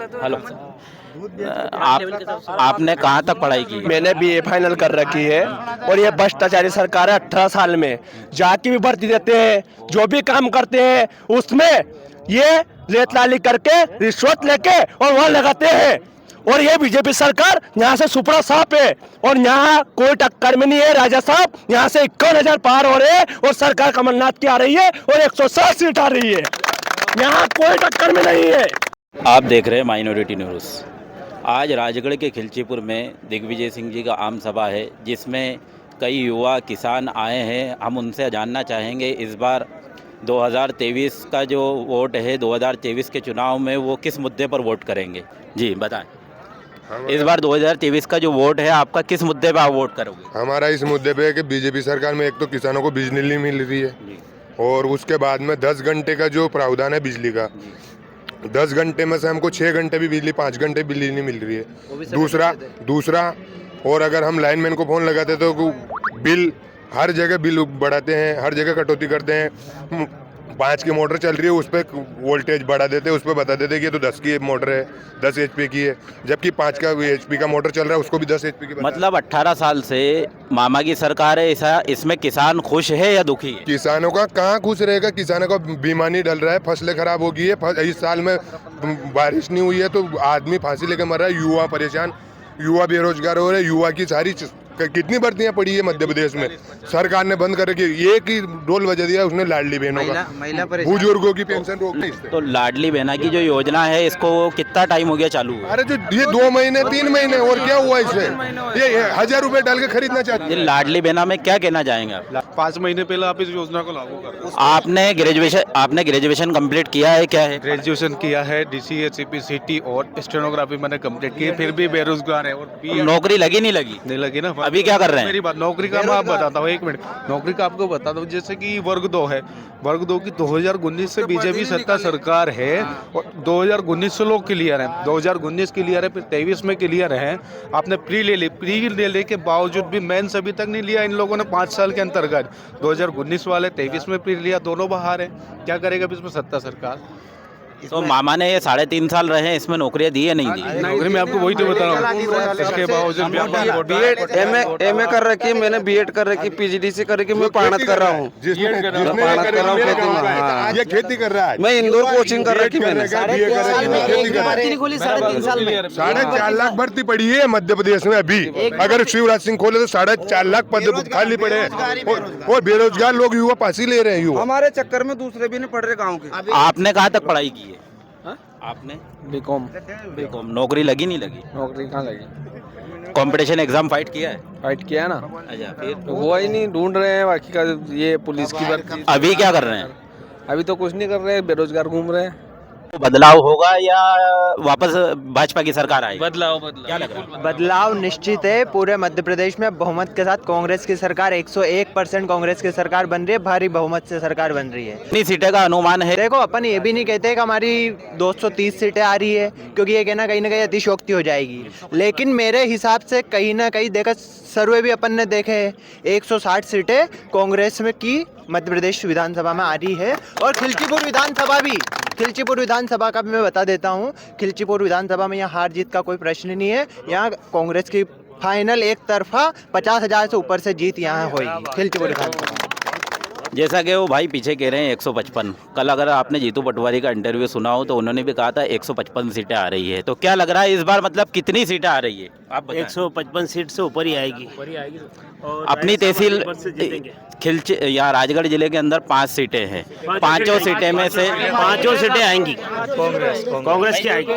Hello. आपने कहाँ तक पढ़ाई की? मैंने बीए फाइनल कर रखी है। और ये भ्रष्टाचारी सरकार है। 18 साल में जाके भी भर्ती देते हैं, जो भी काम करते हैं उसमें ये लेतलाली करके रिश्वत लेके और वहाँ लगाते हैं। और ये बीजेपी सरकार यहाँ से सुपड़ा साफ है और यहाँ कोई टक्कर में नहीं है। राजा साहब यहाँ से 51,000 पार हो रहे हैं और सरकार कमलनाथ की आ रही है और 160 सीट आ रही है। यहाँ कोई टक्कर में नहीं है। आप देख रहे हैं माइनॉरिटी न्यूज़। आज राजगढ़ के खिलचीपुर में दिग्विजय सिंह जी का आम सभा है, जिसमें कई युवा किसान आए हैं। हम उनसे जानना चाहेंगे इस बार 2023 का जो वोट है, 2023 के चुनाव में वो किस मुद्दे पर वोट करेंगे। जी बताएं, इस बार 2023 का जो वोट है आपका किस मुद्दे पर आप वोट करोगे? हमारा इस मुद्दे पे है कि बीजेपी सरकार में एक तो किसानों को बिजली नहीं मिल रही है और उसके बाद में 10 घंटे का जो प्रावधान है बिजली का, 10 घंटे में से हमको 6 घंटे भी बिजली, 5 घंटे बिजली नहीं मिल रही है। दूसरा और अगर हम लाइनमैन को फ़ोन लगाते तो बिल हर जगह बिल बढ़ाते हैं, हर जगह कटौती करते हैं। 5 की मोटर चल रही है उस पर वोल्टेज बढ़ा देते हैं, उस पर बता देते हैं कि ये तो 10 की मोटर है, 10 HP की है, जबकि 5 का HP का मोटर चल रहा है उसको भी 10 HP की। मतलब 18 साल से मामा की सरकार है, ऐसा इसमें किसान खुश है या दुखी है? किसानों का कहाँ खुश रहेगा? किसानों का बीमा नहीं डल रहा है, फसलें खराब हो गई है, इस साल में बारिश नहीं हुई है तो आदमी फांसी लेके मर रहा है, युवा परेशान, युवा बेरोजगार हो रहे हैं। युवा की सारी कितनी भर्तियां पड़ी है मध्य प्रदेश में, सरकार ने बंद करके एक ही डोल बजा दिया उसने, लाडली बहनों का, बुजुर्गों की पेंशन रोक दी। तो लाडली बहना की जो योजना है इसको कितना टाइम हो गया चालू हुआ? अरे जो ये 2 महीने 3 महीने और क्या हुआ इसमें? ये 1000 रुपए डाल के खरीदना चाहते ये हैं। लाडली बहना में क्या कहना चाहेंगे आप? 5 महीने पहले आप इस योजना को लागू कर रहे हैं। आपने ग्रेजुएशन कंप्लीट किया है? क्या है? ग्रेजुएशन किया है, DCA, CPCT और स्टेनोग्राफी मैंने कंप्लीट की, फिर भी बेरोजगार है। और नौकरी लगी नहीं लगी? नहीं लगी ना। अभी क्या कर रहे हैं? मेरी बात नौकरी का मैं आप बताता हूँ, 1 मिनट। नौकरी का आपको बताता हूँ, जैसे कि वर्ग 2 है, वर्ग 2 की 2019 से बीजेपी सत्ता सरकार है और 2019 से लोग क्लियर हैं, 2019 क्लियर है, फिर 23 में क्लियर है। आपने प्री ले ले के बावजूद भी मेंस अभी तक नहीं लिया इन लोगों ने 5 साल के अंतर्गत। 2019 वाले 23 में प्री लिया, दोनों बाहर है। क्या करेगा इसमें सत्ता सरकार? तो मामा ने ये 3.5 साल रहे हैं, इसमें नौकरियां दी है नहीं दी? नौकरी में आपको वही तो बता रहा हूँ। इसके बावजूद MA कर रखी है मैंने, B.Ed कर रखी, PGDC कर रखी, मैं पाणत कर रहा हूँ। ये खेती कर रहा है, मैं इंदौर कोचिंग कर रखी मैंने। 4.5 लाख भर्ती पड़ी है मध्य प्रदेश में अभी। अगर शिवराज सिंह खोले तो 4.5 लाख पद खाली पड़े हैं और बेरोजगार लोग युवा फांसी ले रहे हैं। युवा हमारे चक्कर में दूसरे भी नहीं पढ़ रहे गाँव के। आपने कहाँ तक पढ़ाई की है? आपने बीकॉम। नौकरी लगी नहीं लगी? नौकरी कहाँ लगी? कंपटीशन एग्जाम फाइट किया है? फाइट किया ना, अच्छा, फिर हुआ ही नहीं, ढूंढ रहे हैं बाकी का। ये पुलिस की भर्ती। अभी क्या कर रहे हैं? अभी तो कुछ नहीं कर रहे, बेरोजगार घूम रहे हैं। बदलाव होगा या वापस भाजपा की सरकार आएगी? बदलाव क्या लग रहा है? बदलाव निश्चित है। पूरे मध्य प्रदेश में बहुमत के साथ कांग्रेस की सरकार 101% कांग्रेस की सरकार बन रही है, भारी बहुमत से सरकार बन रही है। कितनी सीटें का अनुमान है? देखो, अपन ये भी नहीं कहते कि हमारी 230 सीटें आ रही है, क्योंकि ये कहना कहीं ना कहीं अतिशयोक्ति हो जाएगी। लेकिन मेरे हिसाब से कहीं ना कहीं देखा, सर्वे भी अपन ने देखे हैं, 160 सीटें कांग्रेस में की मध्य प्रदेश विधानसभा में आ रही है। और खिलचीपुर विधानसभा का भी मैं बता देता हूँ, खिलचीपुर विधानसभा में यहाँ हार जीत का कोई प्रश्न नहीं है। यहाँ कांग्रेस की फाइनल एक तरफा 50,000 से ऊपर से जीत यहाँ होगी खिलचीपुर विधानसभा। जैसा कि वो भाई पीछे कह रहे हैं 155। कल अगर आपने जीतू पटवारी का इंटरव्यू सुना हो तो उन्होंने भी कहा था 155 सीटें आ रही है। तो क्या लग रहा है इस बार, मतलब कितनी सीटें आ रही है? आप बताएं। 155 सीट से ऊपर ही आएगी। अपनी तहसील या राजगढ़ जिले के अंदर 5 सीटें हैं, 5 सीटें में से 5 सीटें आएंगी कांग्रेस की आएगी,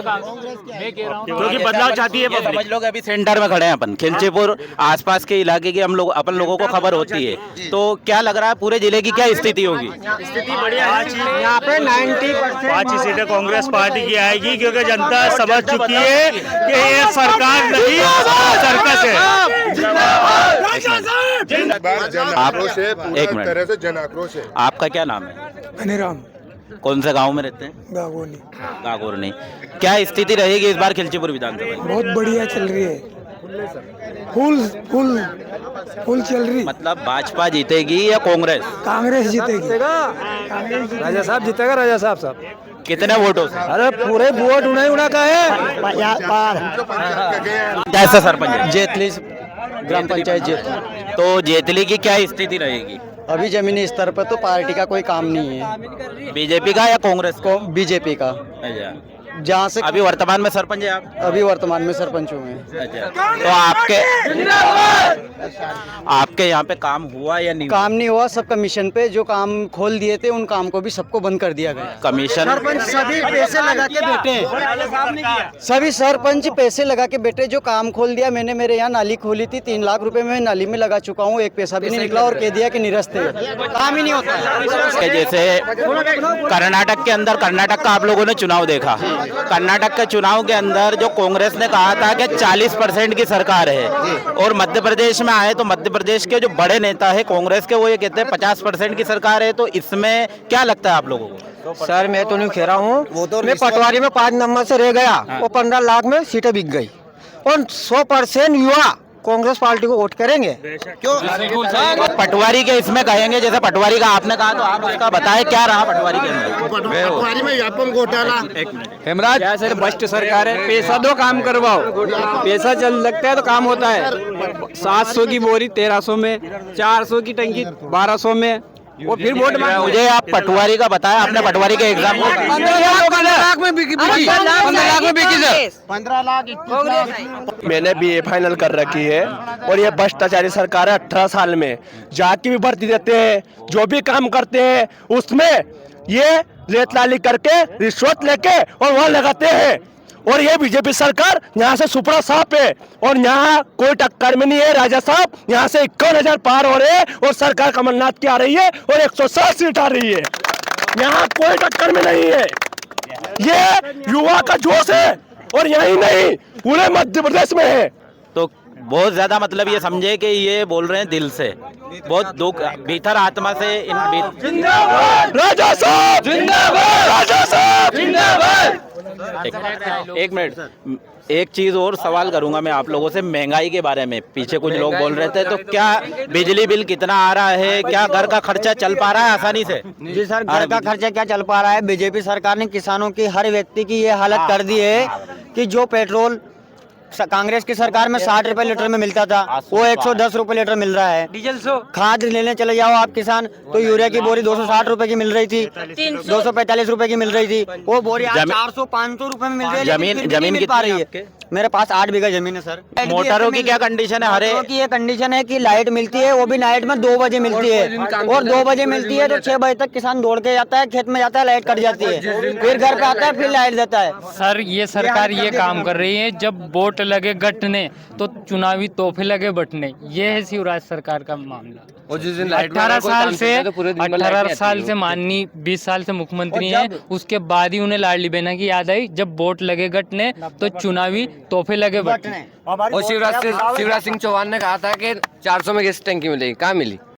क्योंकि बदलाव चाहती है। समझ लो कि अभी सेंटर में खड़े हैं अपन, खिलचीपुर आसपास के इलाके की अपन लोगों को खबर होती है। तो क्या लग रहा है पूरे जिले की क्या स्थिति होगी? स्थिति बढ़िया है यहाँ पे। 90% 5 सीटें कांग्रेस पार्टी की आएगी, क्योंकि जनता समझ चुकी है कि ये सरकार नहीं सर्कस है। एक मिनट, तरह से जन आक्रोश है। आपका क्या नाम है? अनिराम। कौन से गांव में रहते हैं? गागोनी। गागोरनी। क्या स्थिति रहेगी इस बार खिलचीपुर विधानसभा? बहुत बढ़िया चल रही है। फुल फुल फुल चल रही। मतलब भाजपा जीतेगी या कांग्रेस? कांग्रेस जीतेगी। राजा साहब जीतेगा, राजा साहब। कितने वोटों से? अरे पूरे वोट उना का है। कैसा सरपंच है? जेतली ग्राम पंचायत जेतली। तो जेतली की क्या स्थिति रहेगी? अभी जमीनी स्तर पर तो पार्टी का कोई काम नहीं है। बीजेपी का या कांग्रेस को बीजेपी का, अच्छा। जहाँ से अभी वर्तमान में सरपंच है आप? अभी वर्तमान में सरपंच हुए हैं। अच्छा, तो आपके यहाँ पे काम हुआ या नहीं? काम नहीं हुआ, सब कमीशन पे जो काम खोल दिए थे उन काम को भी सबको बंद कर दिया गया। कमीशन सरपंच सभी पैसे लगा के बैठे, सभी सरपंच पैसे लगा के बैठे। जो काम खोल दिया मैंने, मेरे यहाँ नाली खोली थी, 3 लाख रुपए मैं नाली में लगा चुका हूँ, एक पैसा भी नहीं निकला और कह दिया कि निरस्त है, काम ही नहीं होता है। जैसे कर्नाटक के अंदर, कर्नाटक का आप लोगों ने चुनाव देखा, कर्नाटक के चुनाव के अंदर जो कांग्रेस ने कहा था कि 40% की सरकार है, और मध्य प्रदेश में आए तो मध्य प्रदेश के जो बड़े नेता है कांग्रेस के, वो ये कहते हैं 50% की सरकार है। तो इसमें क्या लगता है आप लोगों को? सर मैं तो नहीं कह रहा हूँ, मैं पटवारी में 5 नंबर से रह गया, वो 15 लाख में सीटें बिक गई, और 100% युवा कांग्रेस पार्टी को वोट करेंगे। क्यों? पटवारी के इसमें कहेंगे, जैसे पटवारी का आपने कहा, तो आप उसका बताएं क्या रहा पटवारी के अंदर? पटवारी में व्यापम घोटाला। हेमराज क्या सर, भ्रष्ट सरकार है, पैसा दो काम करवाओ, पैसा चल लगता है तो काम होता है। 700 की बोरी 1300 में, 400 की टंकी 1200 में, वो फिर वोट मांग। मुझे आप पटवारी का बताया, आपने पटवारी के एग्जाम को 15 लाख में बिकी, 15 लाख में बिकी सर। 15 लाख मैंने BA फाइनल कर रखी है, और ये भ्रष्टाचारी सरकार है। 18 साल में जाके भी भर्ती देते हैं, जो भी काम करते हैं उसमें ये लेतलाली करके, रिश्वत लेके और वहाँ लगाते हैं। और ये बीजेपी सरकार यहाँ से सुपड़ा साफ है, और यहाँ कोई टक्कर में नहीं है। राजा साहब यहाँ से 51,000 पार हो रहे हैं, और सरकार कमलनाथ की आ रही है, और 160 सीट आ रही है। यहाँ कोई टक्कर में नहीं है। ये युवा का जोश है, और यही नहीं पूरे मध्य प्रदेश में है। तो बहुत ज्यादा, मतलब ये समझे कि ये बोल रहे हैं दिल से, बहुत दुख भीतर आत्मा से। राजा साहब जिंदाबाद, राजा साहब जिंदाबाद। एक मिनट, एक चीज और सवाल करूंगा मैं आप लोगों से, महंगाई के बारे में। पीछे कुछ लोग बोल रहे थे, तो क्या बिजली बिल कितना आ रहा है, क्या घर का खर्चा चल पा रहा है आसानी से? जी सर, घर का खर्चा क्या चल पा रहा है? बीजेपी सरकार ने किसानों की, हर व्यक्ति की ये हालत कर दी है कि जो पेट्रोल कांग्रेस की सरकार में 60 रुपए लीटर में मिलता था, वो 110 रुपए लीटर मिल रहा है। डीजल खाद लेने चले जाओ आप किसान, तो यूरिया की बोरी 260 रुपए की मिल रही थी, 245 रुपए की मिल रही थी, वो बोरी आज 400-500 रुपए में मिल रही है। जमीन कितनी है आपके? मेरे पास 8 बीघा जमीन है सर। मोटरों की क्या कंडीशन है? हरे की ये कंडीशन है कि लाइट मिलती है, वो भी नाइट में 2 बजे मिलती है, और 2 बजे मिलती है तो 6 बजे तक किसान दौड़ के जाता है, खेत में जाता है, लाइट कट जाती है, फिर घर पे आता है, फिर लाइट देता है। सर ये सरकार ये काम कर रही है, जब वोट लगे गटने तो चुनावी तोहफे लगे बटने, ये है शिवराज सरकार का मामला। 18 साल से माननीय 20 साल से मुख्यमंत्री हैं, उसके बाद ही उन्हें लाडली बहना की याद आई, जब वोट लगे गटने तो चुनावी तोहफे लगे बटने। और शिवराज सिंह चौहान ने कहा था कि 400 में गैस टंकी मिलेगी, कहाँ मिली?